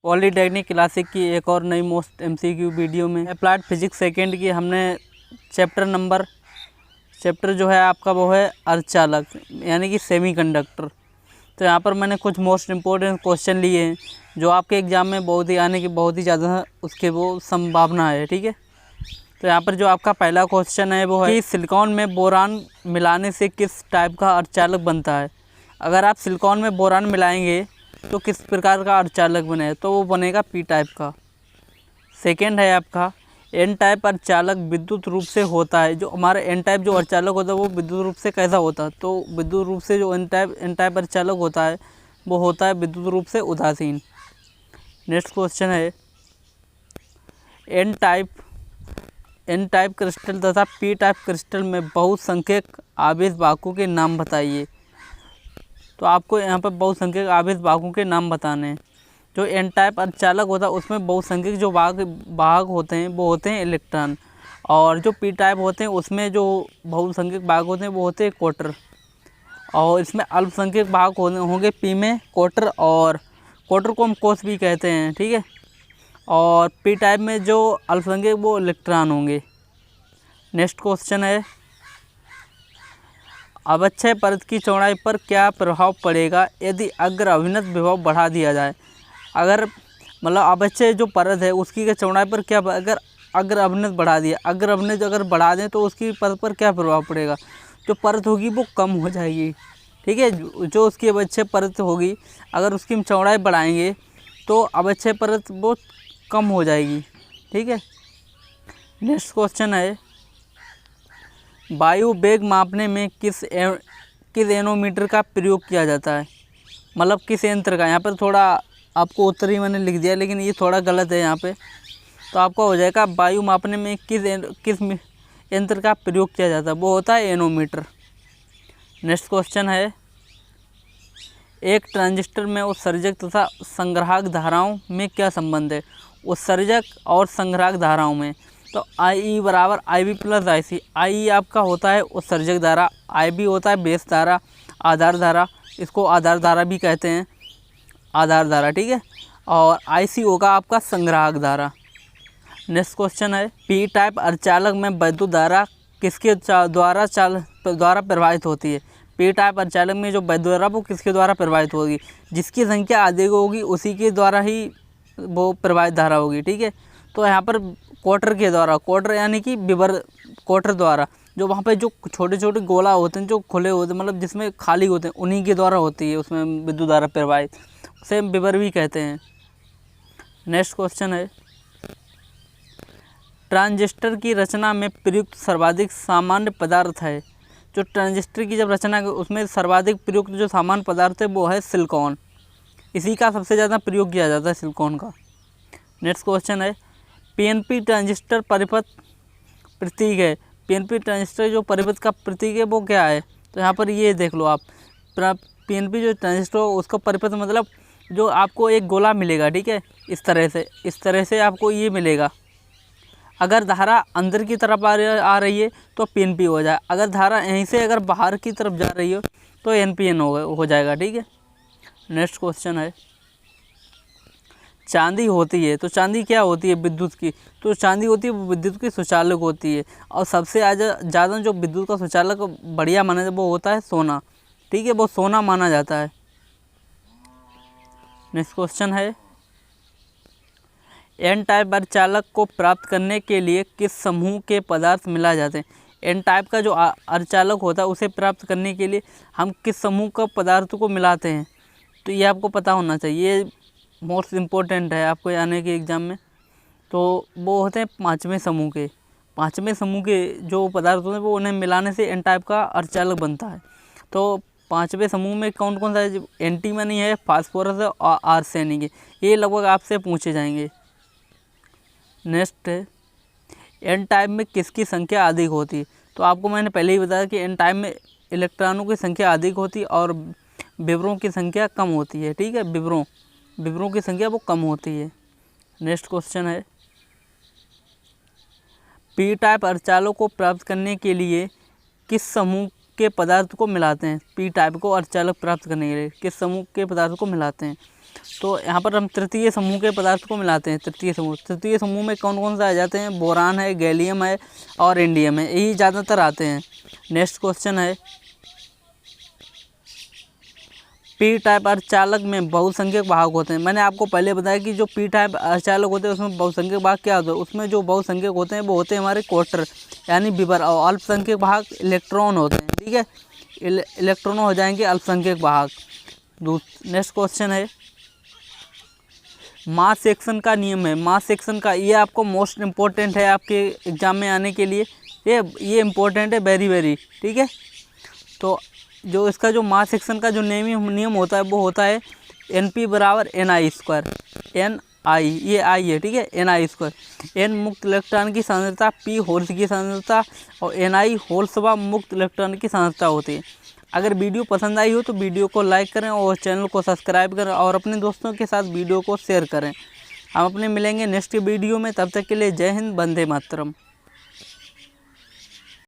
Polytechnic classic की एक और नई मोस्ट एमसीक्यू वीडियो में अप्लाइड फिजिक्स सेकेंड की हमने चैप्टर जो है आपका वो है अर्धचालक यानी कि सेमीकंडक्टर। तो यहाँ पर मैंने कुछ मोस्ट इम्पोर्टेंट क्वेश्चन लिए हैं जो आपके एग्ज़ाम में बहुत ही आने की बहुत ही ज़्यादा उसके वो संभावना है। ठीक है, तो यहाँ पर जो आपका पहला क्वेश्चन है वो है कि सिलिकॉन में बोरान मिलाने से किस टाइप का अर्धचालक बनता है। अगर आप सिलिकॉन में बोरान मिलाएंगे तो किस प्रकार का अर्धचालक बने, तो वो बनेगा पी टाइप का। सेकेंड है आपका एन टाइप अर्धचालक विद्युत रूप से होता है। जो हमारा एन टाइप जो अर्धचालक होता है वो विद्युत रूप से कैसा होता है, तो विद्युत रूप से जो एन टाइप अर्धचालक होता है वो होता है विद्युत रूप से उदासीन। नेक्स्ट क्वेश्चन है एन टाइप क्रिस्टल तथा पी टाइप क्रिस्टल में बहुसंख्यक आवेश वाहकों के नाम बताइए। तो आपको यहाँ पर बहुसंख्यक आवेश वाहकों के नाम बताने हैं। जो एन टाइप अर्धचालक होता है उसमें बहुसंख्यक जो वाहक होते हैं वो होते हैं इलेक्ट्रॉन, और जो पी टाइप होते हैं उसमें जो बहुसंख्यक वाहक होते हैं वो होते हैं क्वार्टर, और इसमें अल्पसंख्यक वाहक होंगे पी में क्वार्टर, और क्वार्टर को हम कोस भी कहते हैं। ठीक है, और पी टाइप में जो अल्पसंख्यक वो इलेक्ट्रॉन होंगे। नेक्स्ट क्वेश्चन है अवक्षय परत की चौड़ाई पर क्या प्रभाव पड़ेगा यदि अग्र अभिनत विभव बढ़ा दिया जाए। अगर मतलब अवक्षय जो परत है उसकी चौड़ाई पर क्या, अगर अग्र अभिनत बढ़ा दिया, अग्र अभिनत अगर बढ़ा दें तो उसकी परत पर क्या प्रभाव पड़ेगा। जो परत होगी वो कम हो जाएगी। ठीक है, जो उसकी अवक्षय परत होगी अगर उसकी हम चौड़ाई बढ़ाएंगे तो अवक्षय परत वो कम हो जाएगी। ठीक है, नेक्स्ट क्वेश्चन है वायु वेग मापने में किस एनोमीटर का प्रयोग किया जाता है। मतलब किस यंत्र का। यहाँ पर थोड़ा आपको उत्तर ही मैंने लिख दिया लेकिन ये थोड़ा गलत है यहाँ पे, तो आपका हो जाएगा वायु मापने में किस यंत्र का प्रयोग किया जाता है, वो होता है एनोमीटर। नेक्स्ट क्वेश्चन है एक ट्रांजिस्टर में उत्सर्जक तथा संग्राहक धाराओं में क्या संबंध है। उत्सर्जक और संग्राहक धाराओं में तो आई बराबर आई बी प्लस आई सी। आई आपका होता है उत्सर्जक धारा, आई बी होता है बेस धारा, आधार धारा, इसको आधार धारा भी कहते हैं, आधार धारा। ठीक है, और आई सी होगा आपका संग्राहक धारा। नेक्स्ट क्वेश्चन है पी टाइप अर्धचालक में वैद्युत धारा किसके द्वारा प्रवाहित होती है। पी टाइप अर्धचालक में जो वैद्युत धारा वो किसके द्वारा प्रवाहित होगी, जिसकी संख्या अधिक होगी उसी के द्वारा ही वो प्रवाहित धारा होगी। ठीक है, तो यहाँ पर क्वार्टर के द्वारा, क्वार्टर यानी कि विवर क्वार्टर द्वारा, जो वहाँ पे जो छोटे छोटे गोला होते हैं जो खुले होते हैं मतलब जिसमें खाली होते हैं उन्हीं के द्वारा होती है उसमें विद्युत धारा प्रवाहित, उसे विवर भी कहते हैं। नेक्स्ट क्वेश्चन है ट्रांजिस्टर की रचना में प्रयुक्त सर्वाधिक सामान्य पदार्थ है। जो ट्रांजिस्टर की जब रचना उसमें सर्वाधिक प्रयुक्त जो सामान्य पदार्थ है वो है सिलिकॉन। इसी का सबसे ज़्यादा प्रयोग किया जाता है सिलिकॉन का। नेक्स्ट क्वेश्चन है पीएनपी ट्रांजिस्टर परिपथ प्रतीक है। पीएनपी ट्रांजिस्टर जो परिपथ का प्रतीक है वो क्या है, तो यहाँ पर ये देख लो आप, पीएनपी जो ट्रांजिस्टर उसका परिपथ मतलब जो आपको एक गोला मिलेगा। ठीक है, इस तरह से आपको ये मिलेगा। अगर धारा अंदर की तरफ आ रही है तो पीएनपी हो जाए, अगर धारा यहीं से अगर बाहर की तरफ जा रही हो तो एनपीएन हो जाएगा। ठीक है, नेक्स्ट क्वेश्चन है चांदी होती है, तो चांदी क्या होती है, विद्युत की, तो चांदी होती है विद्युत की सुचालक होती है, और सबसे ज़्यादा जो विद्युत का सुचालक बढ़िया माना जाता है वो होता है सोना। ठीक है, वो सोना माना जाता है। नेक्स्ट क्वेश्चन है एन टाइप अर्धचालक को प्राप्त करने के लिए किस समूह के पदार्थ मिलाए जाते हैं। एन टाइप का जो अर्धचालक होता है उसे प्राप्त करने के लिए हम किस समूह का पदार्थ को मिलाते हैं, तो ये आपको पता होना चाहिए, मोस्ट इम्पोर्टेंट है आपको आने के एग्ज़ाम में। तो वो होते हैं पाँचवें समूह के जो पदार्थ होते हैं वो उन्हें मिलाने से एन टाइप का अर्धचालक बनता है। तो पाँचवें समूह में कौन कौन सा है, एंटीमनी है, फास्फोरस है और आर्सेनिक है, ये लगभग आपसे पूछे जाएंगे। नेक्स्ट है एन टाइप में किसकी संख्या अधिक होती है, तो आपको मैंने पहले ही बताया कि एन टाइप में इलेक्ट्रॉनों की संख्या अधिक होती है और विवरों की संख्या कम होती है। ठीक है, विवरों की संख्या वो कम होती है। नेक्स्ट क्वेश्चन है पी टाइप अर्धचालक को प्राप्त करने के लिए किस समूह के पदार्थ को मिलाते हैं। पी टाइप को अर्धचालक प्राप्त करने के लिए किस समूह के पदार्थ को मिलाते हैं, तो यहाँ पर हम तृतीय समूह के पदार्थ को मिलाते हैं। तृतीय समूह में कौन कौन से आ जाते हैं? बोरान है, गैलियम है और इंडियम है, यही ज़्यादातर आते हैं। नेक्स्ट क्वेश्चन है, पी टाइप अर्धचालक में बहुसंख्यक वाहक होते हैं। मैंने आपको पहले बताया कि जो पी टाइप अर्धचालक होते हैं उसमें बहुसंख्यक वाहक क्या होते हैं? उसमें जो बहुसंख्यक होते हैं वो होते हैं हमारे क्वार्टर यानी विभर, और अल्पसंख्यक वाहक इलेक्ट्रॉन होते हैं। ठीक है, इलेक्ट्रॉन हो जाएंगे अल्पसंख्यक वाहक। नेक्स्ट क्वेश्चन है, मास सेक्शन का नियम है। मास सेक्शन का, ये आपको मोस्ट इम्पोर्टेंट है आपके एग्जाम में आने के लिए, ये इम्पोर्टेंट है वेरी वेरी। ठीक है, तो जो इसका जो मास सेक्शन का जो नियम होता है वो होता है NP बराबर NI²। NI, ये I है, ठीक है, NI²। N मुक्त इलेक्ट्रॉन की सांद्रता, P होल्स की सांद्रता और NI होल्स व मुक्त इलेक्ट्रॉन की सांद्रता होती है। अगर वीडियो पसंद आई हो तो वीडियो को लाइक करें और चैनल को सब्सक्राइब करें और अपने दोस्तों के साथ वीडियो को शेयर करें। हम अपने मिलेंगे नेक्स्ट वीडियो में, तब तक के लिए जय हिंद, वंदे मातरम।